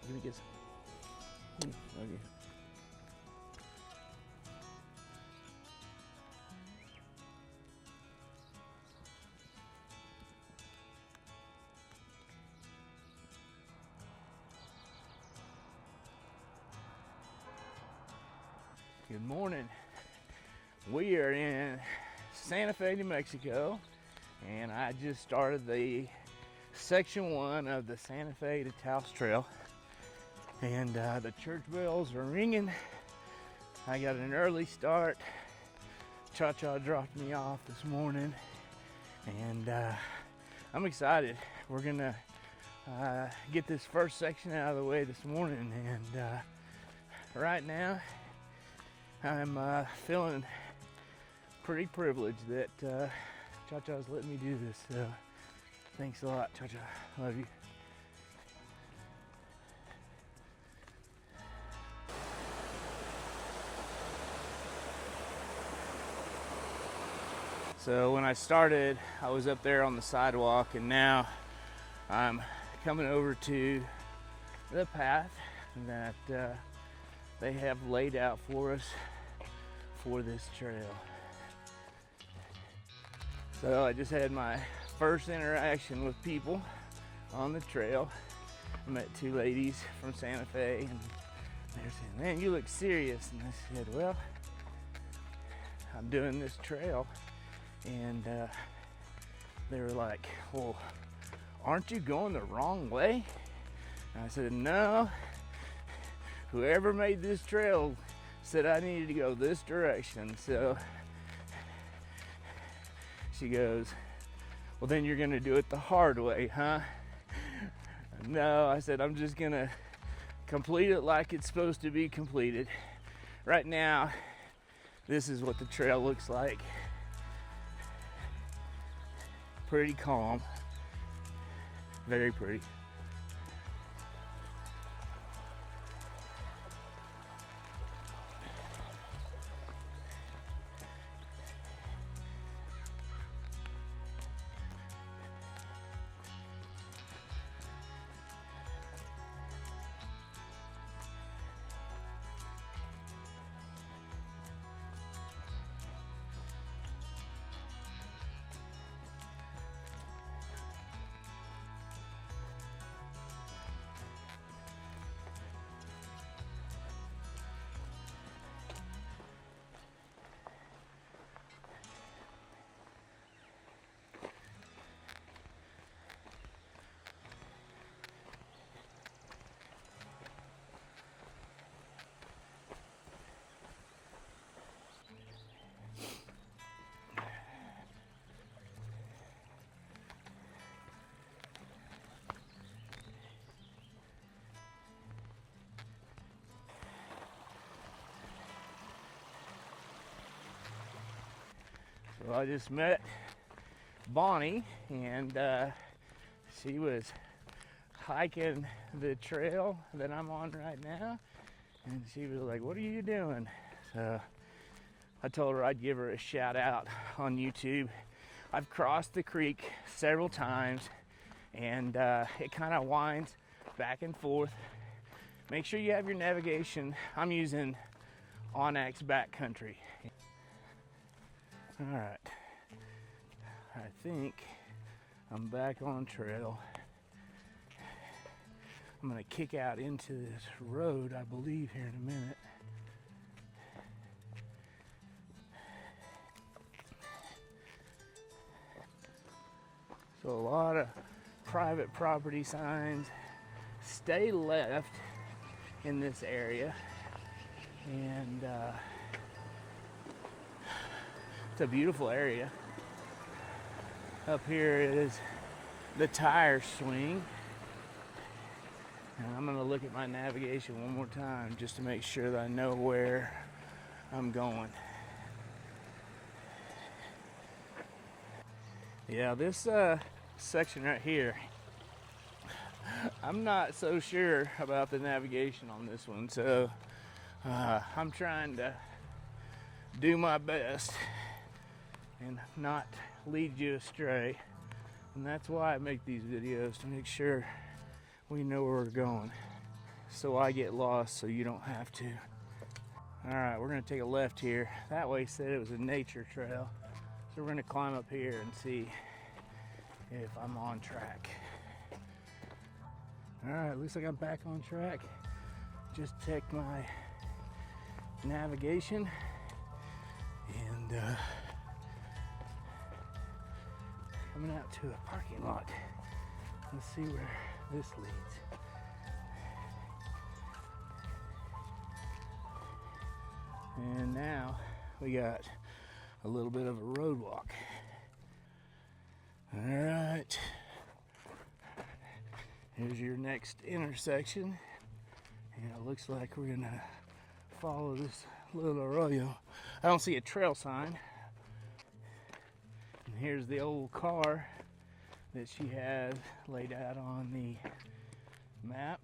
Give me a kiss. Love you. Good morning. We are in Santa Fe, New Mexico, and I just started the section 1 of the Santa Fe to Taos Trail, and the church bells are ringing. I got an early start. Cha-Cha dropped me off this morning, and I'm excited. We're gonna get this first section out of the way this morning, and right now I'm feeling pretty privileged that Cha-Cha's letting me do this, so thanks a lot, Cha-Cha. Love you. So when I started, I was up there on the sidewalk, and now I'm coming over to the path that they have laid out for us for this trail. So I just had my first interaction with people on the trail. I met two ladies from Santa Fe, and they were saying, "Man, you look serious." And I said, "Well, I'm doing this trail." And they were like, "Well, aren't you going the wrong way?" And I said, "No, whoever made this trail said I needed to go this direction." So she goes, "Well, then you're gonna do it the hard way, huh?" No, I said, "I'm just gonna complete it like it's supposed to be completed." Right now, this is what the trail looks like. Pretty calm, very pretty. So I just met Bonnie, and she was hiking the trail that I'm on right now, and she was like, "What are you doing?" So I told her I'd give her a shout out on YouTube. I've crossed the creek several times, and it kind of winds back and forth. Make sure you have your navigation. I'm using Onyx Backcountry. All right, I think I'm back on trail. I'm gonna kick out into this road, I believe, here in a minute. So a lot of private property signs. Stay left in this area, and it's a beautiful area. Up here is the tire swing. And I'm gonna look at my navigation one more time just to make sure that I know where I'm going. Yeah, this section right here, I'm not so sure about the navigation on this one, so I'm trying to do my best and not lead you astray. And that's why I make these videos, to make sure we know where we're going. so I get lost so you don't have to. All right, we're gonna take a left here. That way said it was a nature trail. So we're gonna climb up here and see if I'm on track. All right, looks like I'm back on track. Just checked my navigation and coming out to a parking lot. Let's see where this leads. And now we got a little bit of a road walk. All right, here's your next intersection, and it looks like we're gonna follow this little arroyo. I don't see a trail sign. And here's the old car that she has laid out on the map.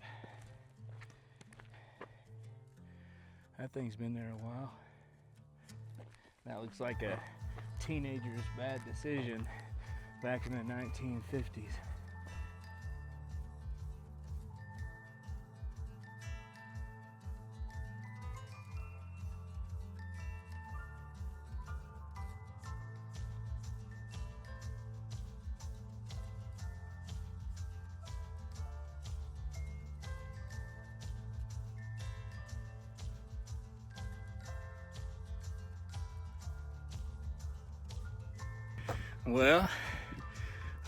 That thing's been there a while. That looks like a teenager's bad decision back in the 1950s. Well,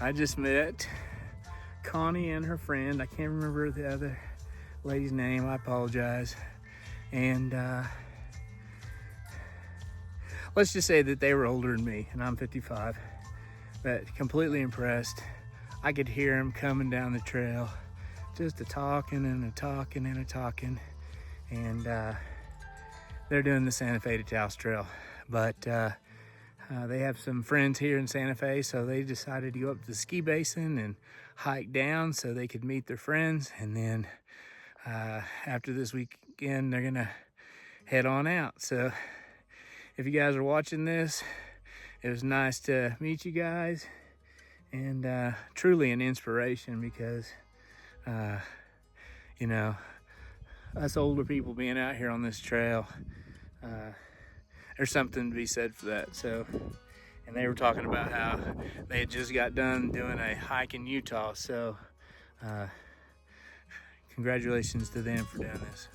I just met Connie and her friend. I can't remember the other lady's name. I apologize. And let's just say that they were older than me, and I'm 55. But completely impressed. I could hear them coming down the trail, just a talking and a talking and a talking. And they're doing the Santa Fe to Taos Trail. But they have some friends here in Santa Fe, so they decided to go up to the ski basin and hike down so they could meet their friends. And then after this weekend, they're gonna head on out. So if you guys are watching this, it was nice to meet you guys, and truly an inspiration, because you know, us older people being out here on this trail, there's something to be said for that. So, and they were talking about how they had just got done doing a hike in Utah. So, congratulations to them for doing this.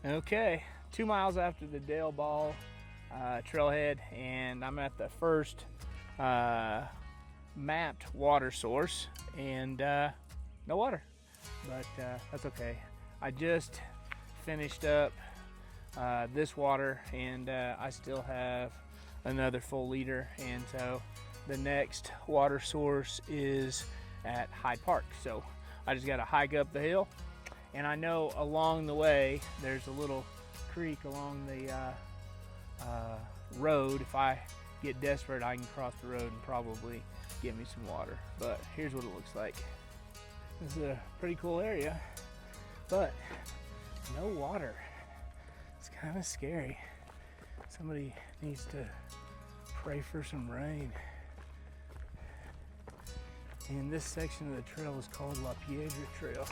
Okay, 2 miles after the Dale Ball trailhead, and I'm at the first mapped water source, and no water, but that's okay. I just finished up this water, and I still have another full liter, and so the next water source is at Hyde Park. So I just got to hike up the hill. And I know along the way, there's a little creek along the road. If I get desperate, I can cross the road and probably get me some water. But here's what it looks like. This is a pretty cool area, but no water. It's kind of scary. Somebody needs to pray for some rain. And this section of the trail is called La Piedra Trail.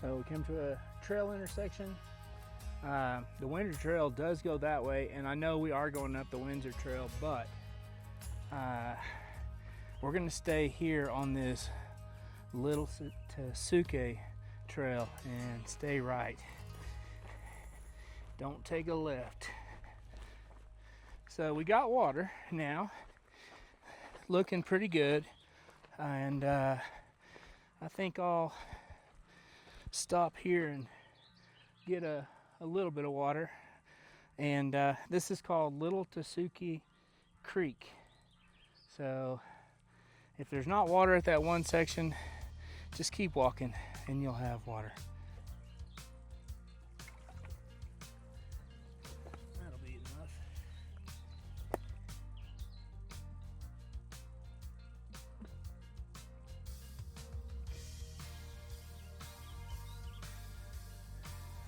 So we come to a trail intersection. The Windsor Trail does go that way, and I know we are going up the Windsor Trail, but we're gonna stay here on this Little Tasuke Trail and stay right. Don't take a left. So we got water now, looking pretty good, and I think I'll stop here and get a little bit of water. And this is called Little Tasuke Creek. So, If there's not water at that one section, just keep walking and you'll have water. That'll be enough.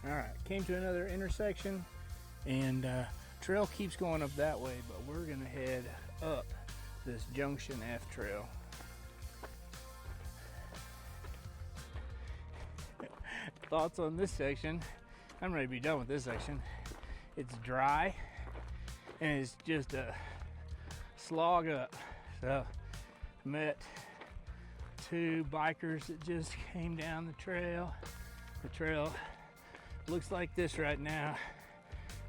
All right, came to another intersection, and trail keeps going up that way, but we're gonna head up this Junction F trail. Thoughts on this section? I'm ready to be done with this section. It's dry and it's just a slog up. So met two bikers that just came down the trail. The trail looks like this right now,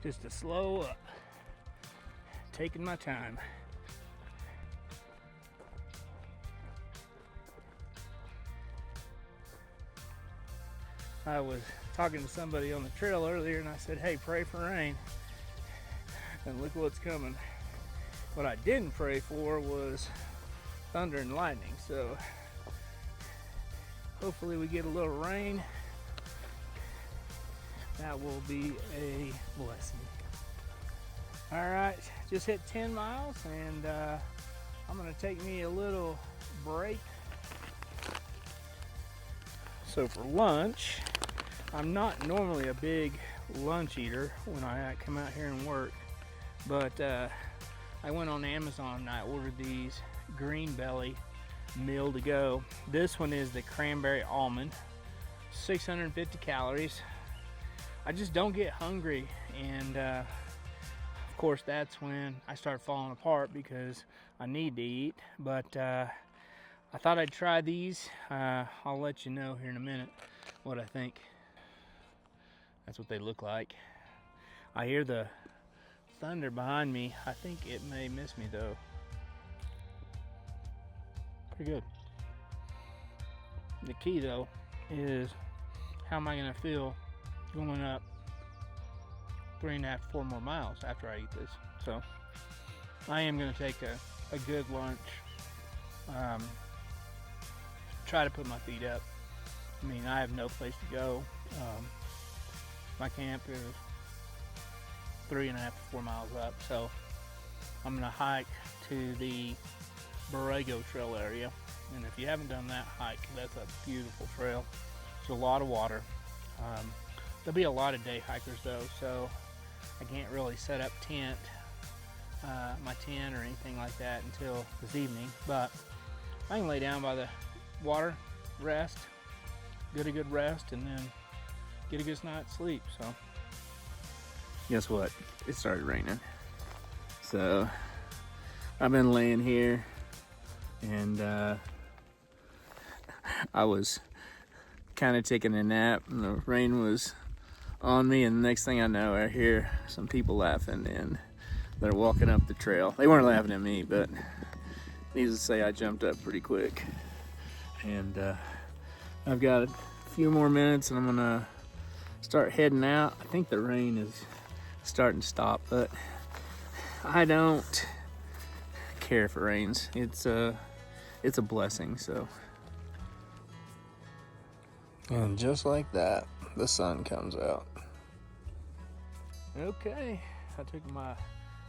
just a slow up. Taking my time. I was talking to somebody on the trail earlier and I said, hey, pray for rain. And look what's coming. What I didn't pray for was thunder and lightning. So hopefully we get a little rain. That will be a blessing. All right, just hit 10 miles and I'm gonna take me a little break. So for lunch, I'm not normally a big lunch eater when I come out here and work, but I went on Amazon and I ordered these Green Belly meal to go. This one is the cranberry almond, 650 calories. I just don't get hungry, and of course that's when I start falling apart because I need to eat. But I thought I'd try these. I'll let you know here in a minute what I think. That's what they look like. I hear the thunder behind me. I think it may miss me though. Pretty good. The key though is how am I gonna feel going up 3.5 to 4 more miles after I eat this. So I am gonna take a good lunch. Try to put my feet up. I mean, I have no place to go. My camp is 3.5 to 4 miles up, so I'm gonna hike to the Borrego Trail area. And if you haven't done that hike, that's a beautiful trail. There's a lot of water. There'll be a lot of day hikers though, so I can't really set up my tent or anything like that until this evening. But I can lay down by the water, rest, get a good rest, and then get a good night's sleep. So guess what? It started raining. So I've been laying here and I was kind of taking a nap and the rain was on me, and the next thing I know I hear some people laughing and they're walking up the trail. They weren't laughing at me, but needless to say I jumped up pretty quick. And I've got a few more minutes and I'm gonna start heading out. I think the rain is starting to stop, but I don't care if it rains. It's a blessing. So, and just like that, the sun comes out. Okay, I took my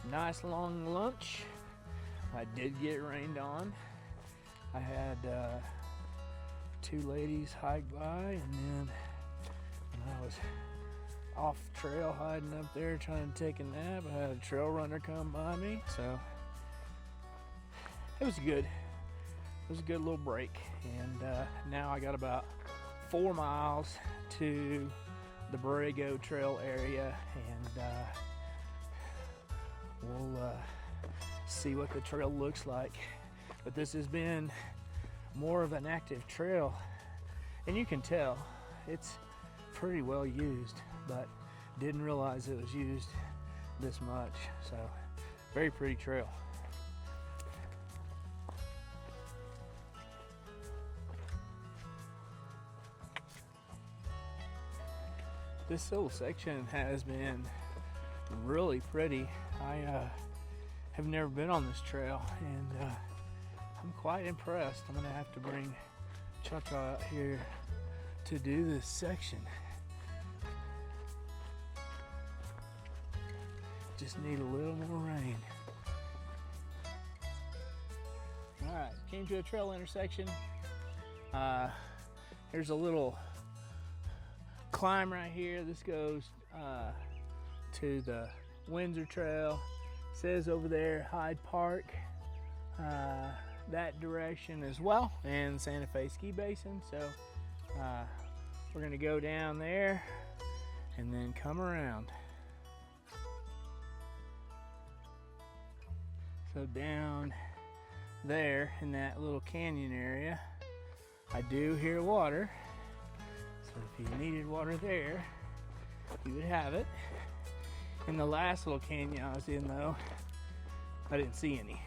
nice long lunch. I did get rained on. I had two ladies hike by, and then when I was off trail hiding up there trying to take a nap, I had a trail runner come by me. So it was good. It was a good little break. And now I got about 4 miles to the Borrego Trail area, and we'll see what the trail looks like. But this has been more of an active trail, and you can tell it's pretty well used, but didn't realize it was used this much. So very pretty trail. This whole section has been really pretty. I have never been on this trail, and I'm quite impressed. I'm gonna have to bring Cha-Cha out here to do this section. Just need a little more rain. All right, came to a trail intersection. Here's a little climb right here. This goes to the Windsor Trail. It says over there Hyde Park, that direction as well, and Santa Fe Ski Basin. So we're gonna go down there and then come around. So down there in that little canyon area, I do hear water. So if you needed water there, you would have it. In the last little canyon I was in though, I didn't see any.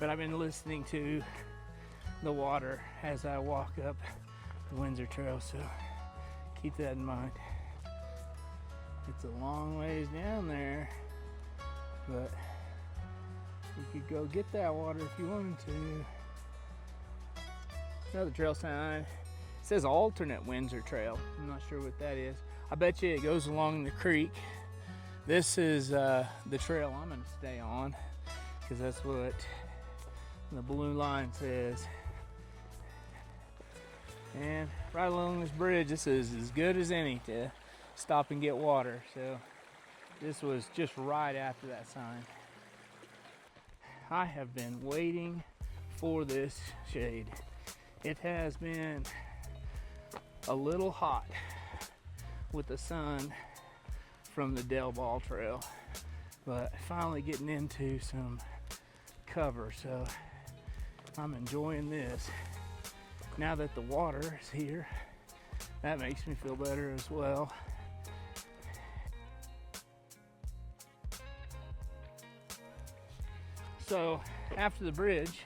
But I've been listening to the water as I walk up the Windsor Trail, so keep that in mind. It's a long ways down there, but you could go get that water if you wanted to. Another trail sign. It says alternate Windsor Trail. I'm not sure what that is. I bet you it goes along the creek. This is the trail I'm gonna stay on, because that's what the blue line says. And right along this bridge, this is as good as any to stop and get water. So this was just right after that sign. I have been waiting for this shade. It has been a little hot with the sun from the Del Ball Trail, but finally getting into some cover, so I'm enjoying this. Now that the water is here, that makes me feel better as well. So after the bridge,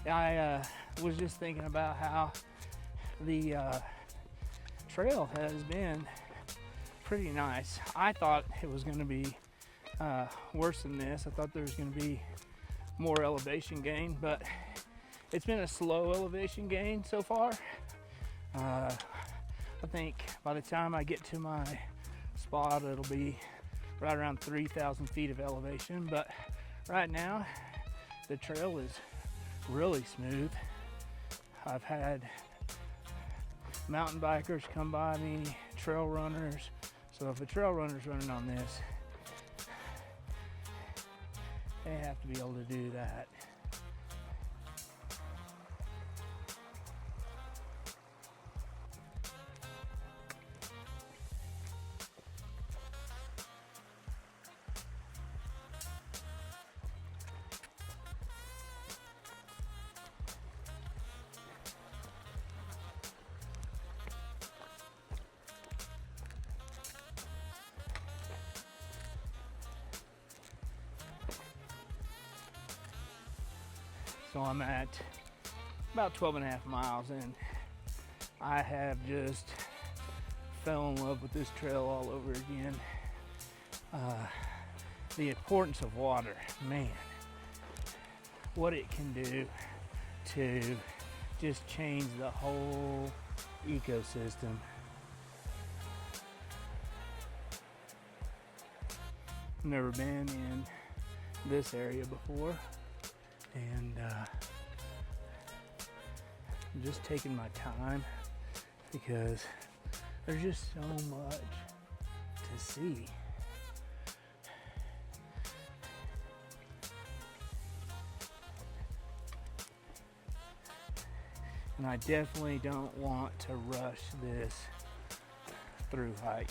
I was just thinking about how the trail has been pretty nice. I thought it was going to be worse than this. I thought there was going to be more elevation gain, but it's been a slow elevation gain so far. I think by the time I get to my spot, it'll be right around 3,000 feet of elevation, but right now the trail is really smooth. I've had mountain bikers come by me, trail runners. So if a trail runner's running on this, they have to be able to do that. So I'm at about 12 and a half miles, and I have just fell in love with this trail all over again. The importance of water, man, what it can do to just change the whole ecosystem. I've never been in this area before, and I'm just taking my time because there's just so much to see. And I definitely don't want to rush this through hike.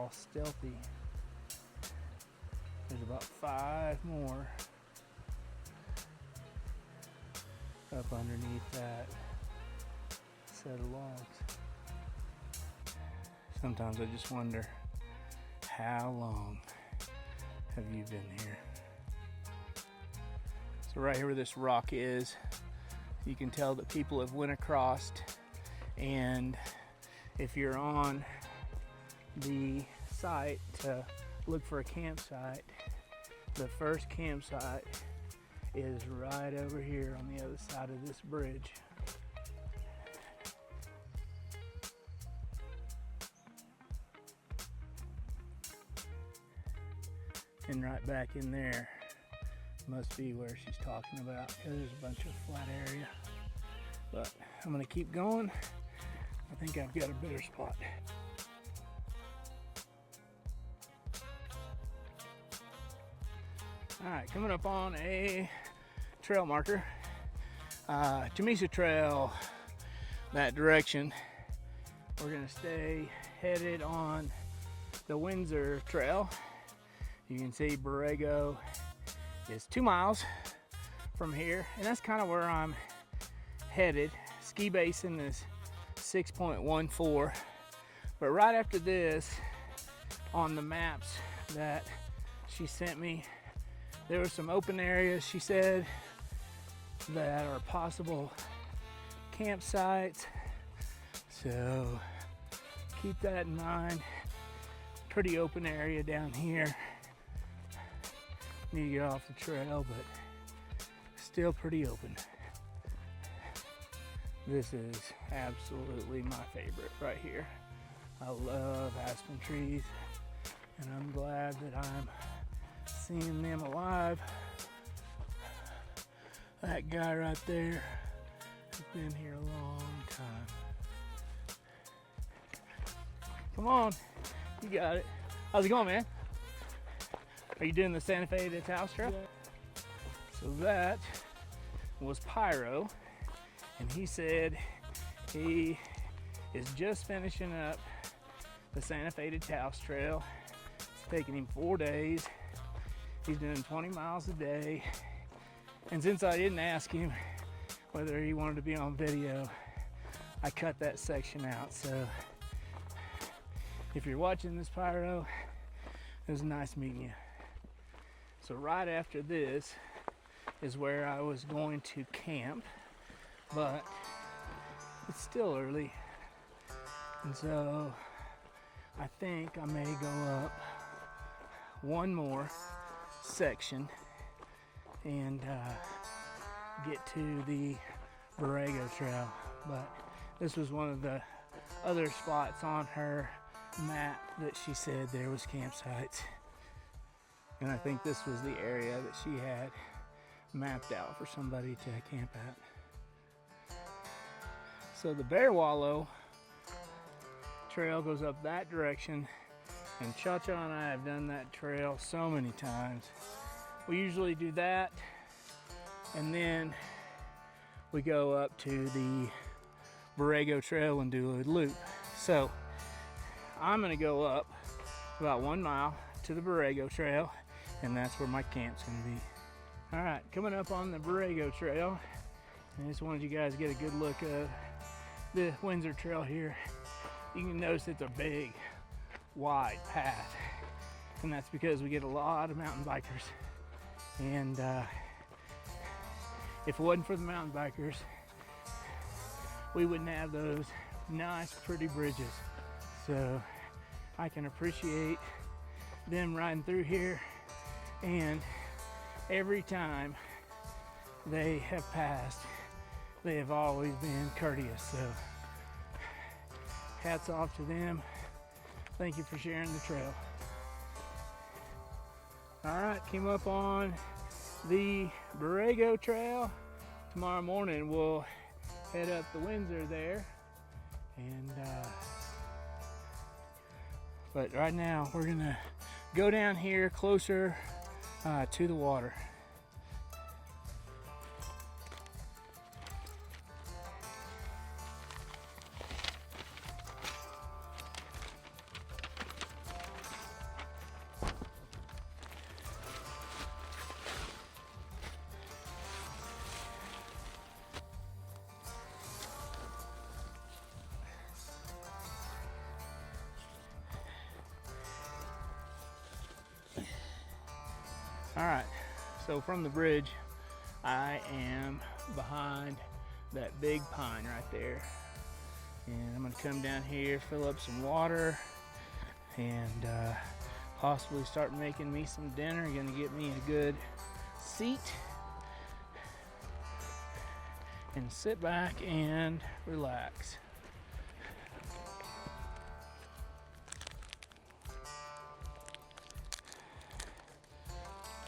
all stealthy. There's about 5 more up underneath that set of logs. Sometimes I just wonder, how long have you been here? So right here where this rock is, you can tell that people have went across, and if you're on the site to look for a campsite, the first campsite is right over here on the other side of this bridge. And right back in there must be where she's talking about, because there's a bunch of flat area. But I'm gonna keep going. I think I've got a better spot. All right, coming up on a trail marker, Newmexico Trail, that direction. We're gonna stay headed on the Windsor Trail. You can see Borrego is 2 miles from here, and that's kind of where I'm headed. Ski Basin is 6.14, but right after this, on the maps that she sent me, there were some open areas, she said, that are possible campsites, so keep that in mind. Pretty open area down here. Need to get off the trail, but still pretty open. This is absolutely my favorite right here. I love aspen trees, and I'm glad that I'm seeing them alive. That guy right there has been here a long time. Come on, you got it. How's it going, man? Are you doing the Santa Fe to Taos Trail? Yeah. So that was Pyro, and he said he is just finishing up the Santa Fe to Taos Trail. It's taking him 4 days. He's doing 20 miles a day. And since I didn't ask him whether he wanted to be on video, I cut that section out. So if you're watching this, Pyro, it was nice meeting you. So right after this is where I was going to camp, but it's still early, and so I think I may go up one more section and get to the Borrego Trail. But this was one of the other spots on her map that she said there was campsites. And I think this was the area that she had mapped out for somebody to camp at. So the Bear Wallow Trail goes up that direction, and Cha-Cha and I have done that trail so many times. We usually do that, and then we go up to the Borrego Trail and do a loop. So I'm gonna go up about 1 mile to the Borrego Trail, and that's where my camp's gonna be. All right, coming up on the Borrego Trail, I just wanted you guys to get a good look of the Windsor Trail here. You can notice it's a big, wide path, and that's because we get a lot of mountain bikers. And if it wasn't for the mountain bikers, we wouldn't have those nice, pretty bridges. So I can appreciate them riding through here, and every time they have passed, they have always been courteous. So hats off to them. Thank you for sharing the trail. All right, came up on the Borrego Trail. Tomorrow morning we'll head up the Windsor there, and but right now we're gonna go down here closer to the water. All right, so from the bridge, I am behind that big pine right there. And I'm gonna come down here, fill up some water, and possibly start making me some dinner. Gonna get me a good seat and sit back and relax.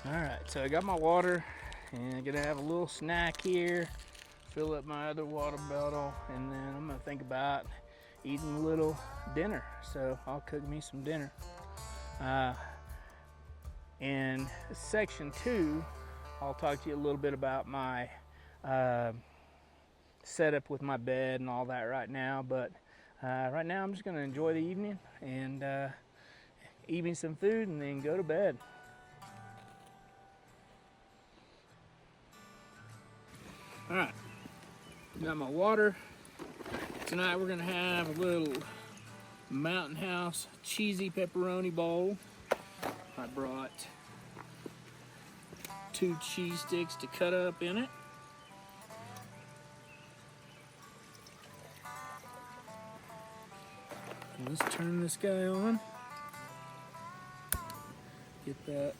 All right, so I got my water and I'm gonna have a little snack here, fill up my other water bottle, and then I'm gonna think about eating a little dinner. So I'll cook me some dinner. In section 2, I'll talk to you a little bit about my setup with my bed and all that right now, but right now I'm just gonna enjoy the evening and eat me some food and then go to bed. All right, got my water. Tonight we're gonna have a little Mountain House cheesy pepperoni bowl. I brought 2 cheese sticks to cut up in it. Let's turn this guy on. Get that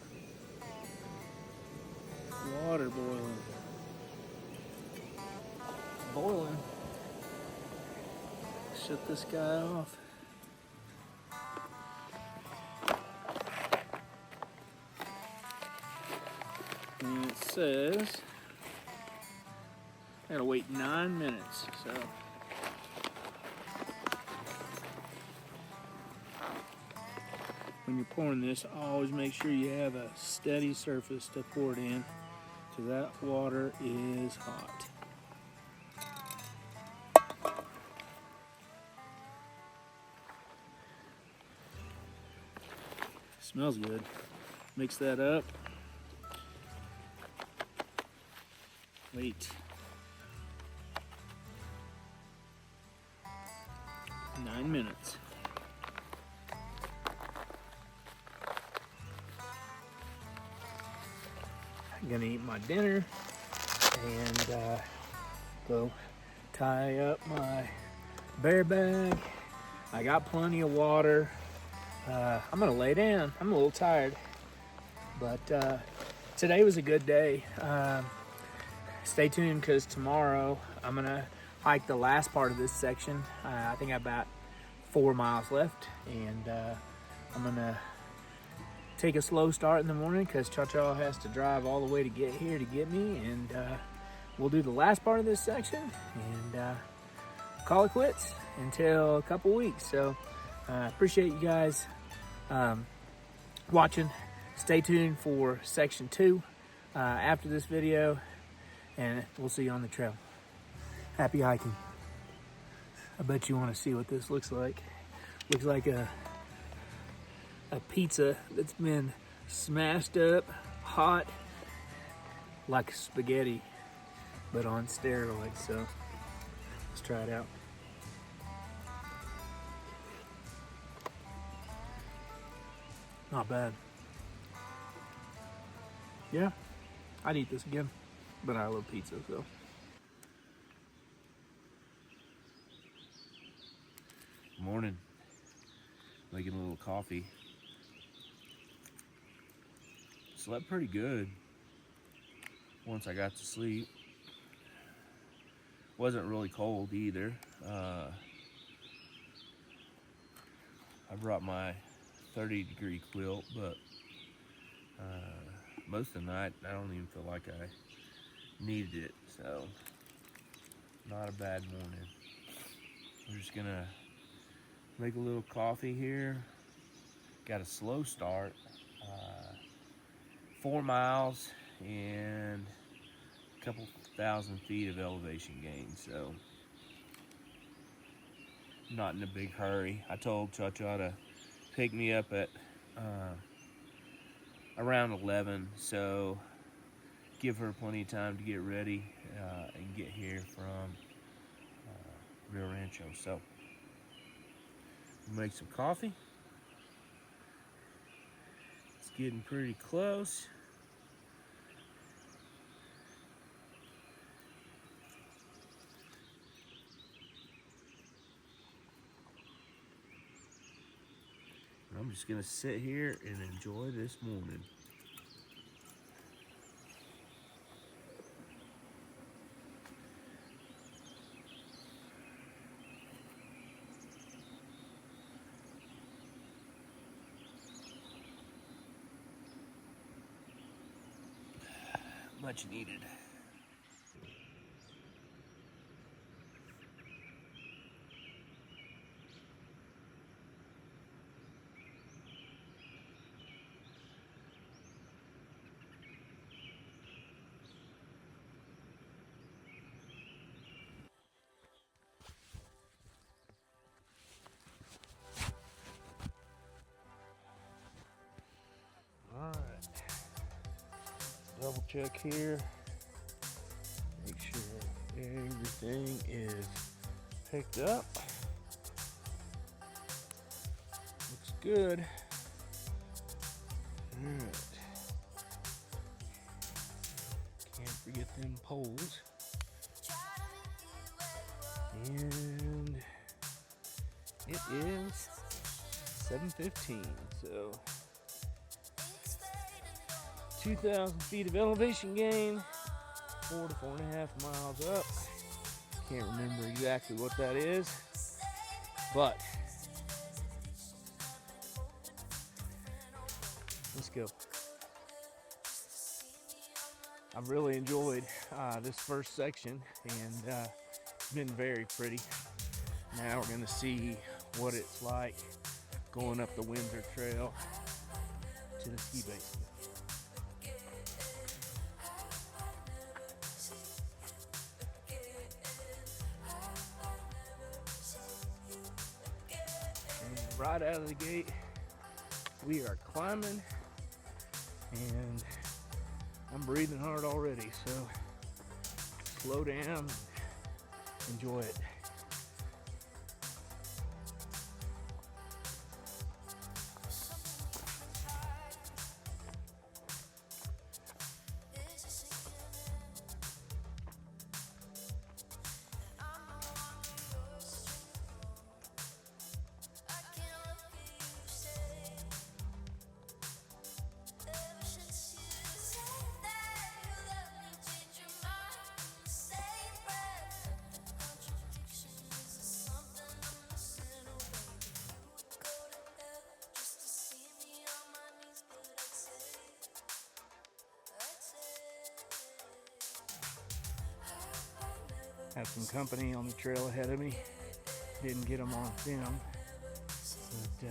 water boiling. Shut this guy off. And it says I gotta wait 9 minutes. So when you're pouring this, always make sure you have a steady surface to pour it in, because that water is hot. Smells good. Mix that up. Wait. 9 minutes. I'm gonna eat my dinner and go tie up my bear bag. I got plenty of water. I'm gonna lay down. I'm a little tired, but today was a good day. Stay tuned, because tomorrow I'm gonna hike the last part of this section. I think I have about 4 miles left, and I'm gonna take a slow start in the morning because Cha-Cha has to drive all the way to get here to get me, and we'll do the last part of this section and call it quits until a couple weeks. So appreciate you guys watching. Stay tuned for section 2 after this video, and we'll see you on the trail. Happy hiking. I bet you want to see what this looks like. Looks like a pizza that's been smashed up hot like spaghetti, but on steroids. So let's try it out. Not bad. Yeah, I'd eat this again, but I love pizza, so. Morning. Making a little coffee. Slept pretty good once I got to sleep. Wasn't really cold either. I brought my 30-degree quilt, but most of the night I don't even feel like I needed it, so not a bad morning. I'm just gonna make a little coffee here. Got a slow start. 4 miles and a couple thousand feet of elevation gain, so not in a big hurry. I told Cha-Cha to pick me up at around 11, so give her plenty of time to get ready and get here from Rio Rancho. So make some coffee. It's getting pretty close. I'm just gonna sit here and enjoy this morning. Much needed. All right. Double check here. Make sure everything is picked up. Looks good. All right. Can't forget them poles. And it is 7:15, so 2,000 feet of elevation gain, 4 to 4.5 miles up. Can't remember exactly what that is, but let's go. I've really enjoyed this first section, and it's been very pretty. Now we're going to see what it's like going up the Windsor Trail to the ski basin. Right out of the gate, we are climbing, and I'm breathing hard already, so slow down and enjoy it. Have some company on the trail ahead of me. Didn't get them on film, but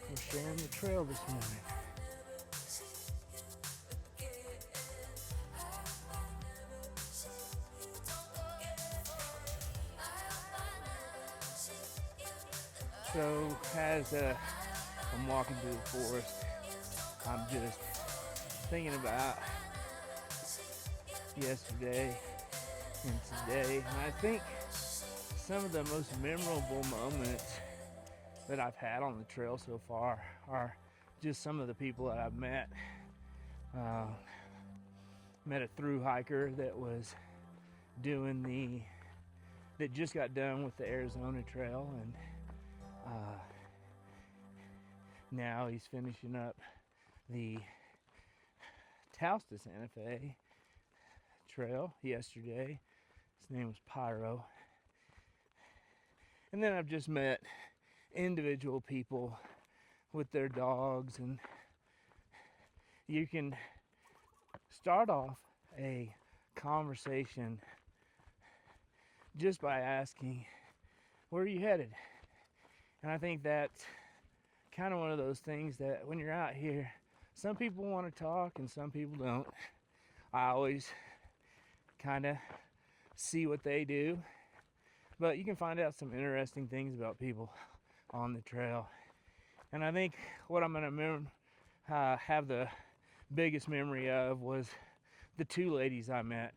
we're sharing the trail this morning. So as I'm walking through the forest, I'm just thinking about yesterday and today, and I think some of the most memorable moments that I've had on the trail so far are just some of the people that I've met. Met a thru-hiker that was that just got done with the Arizona Trail, and now he's finishing up the Taos to Santa Fe Trail yesterday. His name was Pyro. And then I've just met individual people with their dogs, and you can start off a conversation just by asking, where are you headed? And I think that's kind of one of those things that when you're out here, some people want to talk and some people don't. I always kind of see what they do, but you can find out some interesting things about people on the trail. And I think what I'm going to have the biggest memory of was the two ladies I met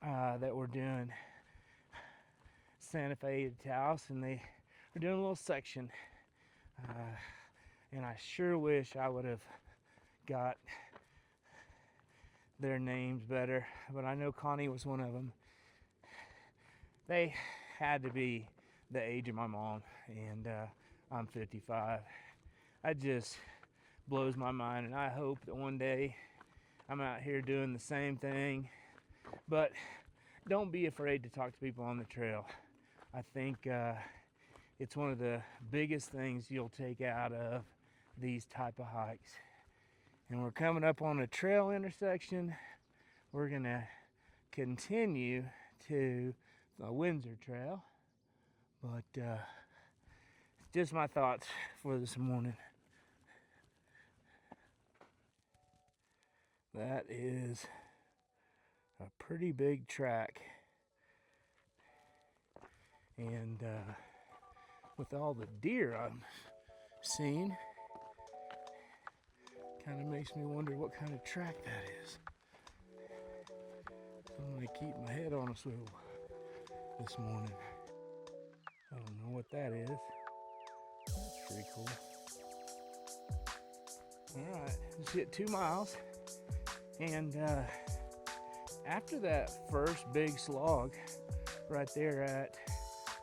that were doing Santa Fe to Taos, and they were doing a little section. And I sure wish I would have got their names better, but I know Connie was one of them. They had to be the age of my mom, and I'm 55. That just blows my mind, and I hope that one day I'm out here doing the same thing. But don't be afraid to talk to people on the trail. I think it's one of the biggest things you'll take out of these type of hikes. And we're coming up on a trail intersection. We're gonna continue to the Windsor Trail, but just my thoughts for this morning. That is a pretty big track, and with all the deer I'm seeing, kind of makes me wonder what kind of track that is. So I'm gonna keep my head on a swivel this morning. I don't know what that is. That's pretty cool. All right, just hit 2 miles, and after that first big slog right there at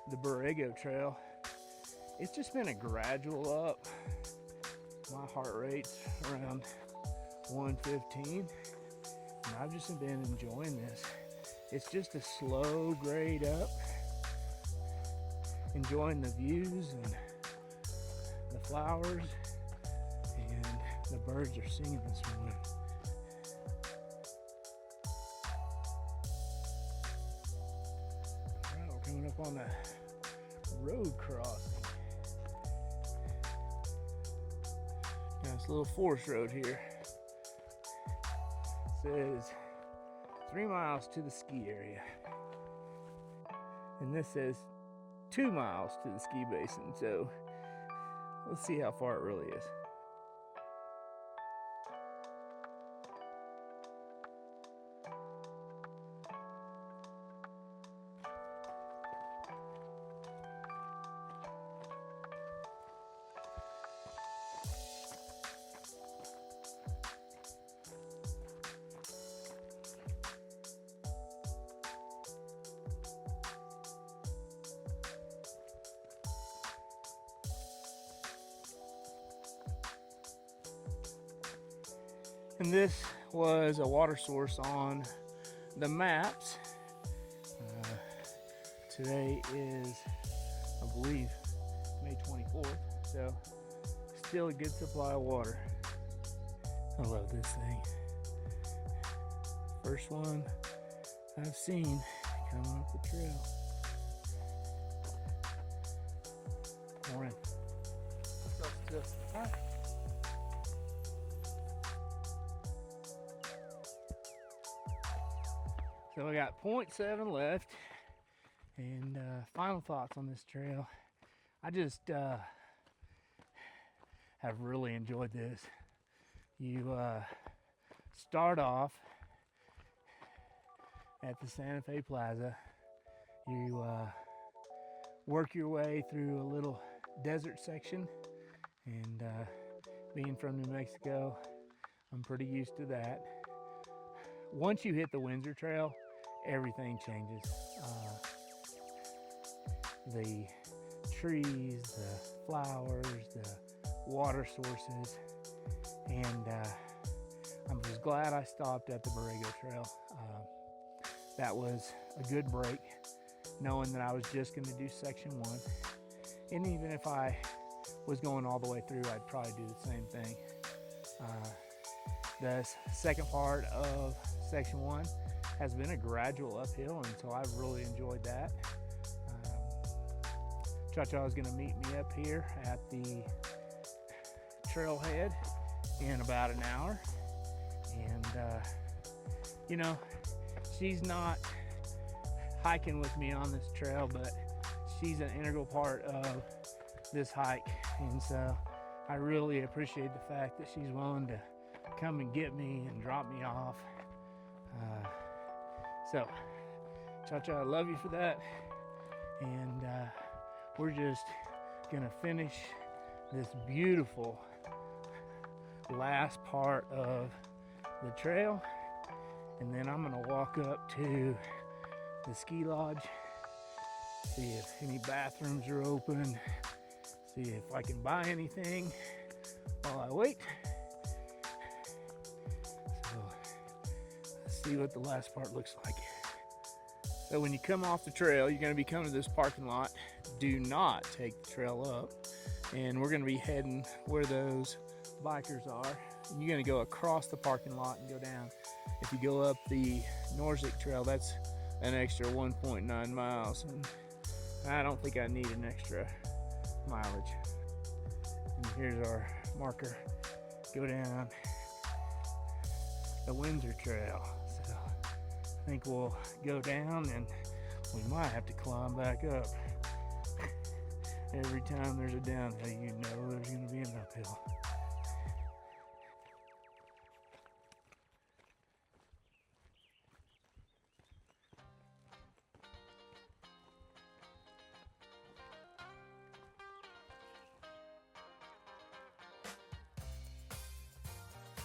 the Borrego Trail, it's just been a gradual up. My heart rate's around 115, and I've just been enjoying this. It's just a slow grade up, enjoying the views and the flowers, and the birds are singing this morning. All right, we're coming up on the road crossing. Got this little forest road here. It says 3 miles to the ski area. And this says 2 miles to the ski basin. So let's see how far it really is. And this was a water source on the maps. Today is, I believe, May 24th, so still a good supply of water. I love this thing. First one I've seen coming up the trail. Morning. All right. So I got 0.7 left, and final thoughts on this trail. I just have really enjoyed this. You start off at the Santa Fe Plaza. You work your way through a little desert section, and being from New Mexico, I'm pretty used to that. Once you hit the Windsor Trail, everything changes. The trees, the flowers, the water sources, and I'm just glad I stopped at the Borrego Trail. That was a good break, knowing that I was just going to do section 1. And even if I was going all the way through, I'd probably do the same thing. The second part of section 1 has been a gradual uphill, and so I've really enjoyed that. Cha-Cha is going to meet me up here at the trailhead in about an hour, and you know, she's not hiking with me on this trail, but she's an integral part of this hike, and so I really appreciate the fact that she's willing to come and get me and drop me off. So Cha-Cha, I love you for that, and we're just gonna finish this beautiful last part of the trail, and then I'm gonna walk up to the ski lodge, see if any bathrooms are open, See if I can buy anything while I wait. So let's see what the last part looks like. So when you come off the trail, you're going to be coming to this parking lot. Do not take the trail up, and we're going to be heading where those bikers are. And you're going to go across the parking lot and go down. If you go up the Norzic Trail, that's an extra 1.9 miles, and I don't think I need an extra mileage. And here's our marker. Go down the Windsor Trail. So I think we'll go down, and we might have to climb back up. Every time there's a downhill, you know there's going to be an uphill.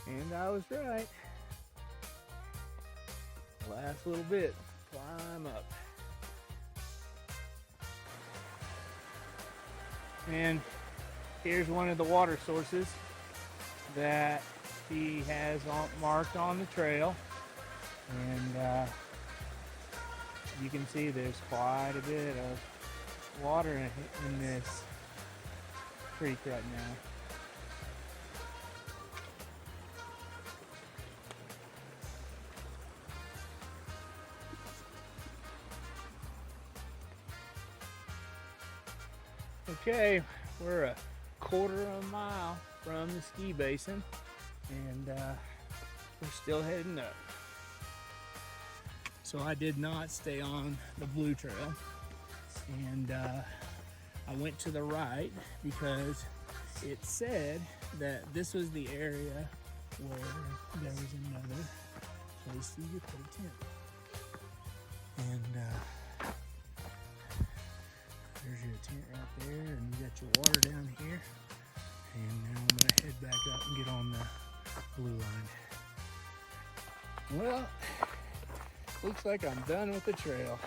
And I was right. Last little bit, climb up. And here's one of the water sources that he has marked on the trail. And you can see there's quite a bit of water in this creek right now. Okay, we're a quarter of a mile from the ski basin, and we're still heading up. So I did not stay on the blue trail, and I went to the right because it said that this was the area where there was another place you could put a tent. And there's your tent right there, and you got your water down here. And now I'm gonna head back up and get on the blue line. Well, looks like I'm done with the trail.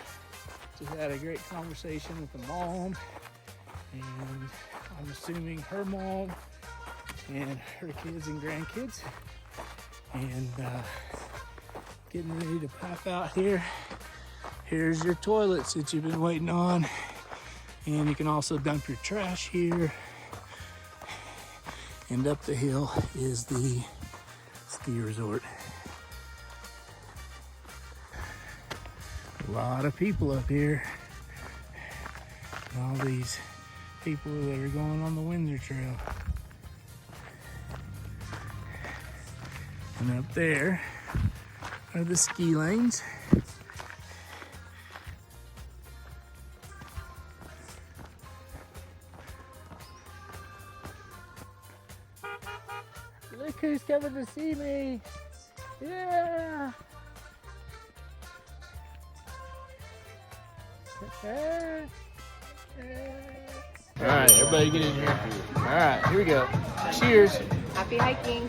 Just had a great conversation with the mom, and I'm assuming her mom and her kids and grandkids. And getting ready to pop out here. Here's your toilets that you've been waiting on. And you can also dump your trash here. And up the hill is the ski resort. A lot of people up here. And all these people that are going on the Windsor Trail. And up there are the ski lanes. Look who's coming to see me. Yeah. All right, everybody get in here. All right, here we go. Cheers. Happy hiking.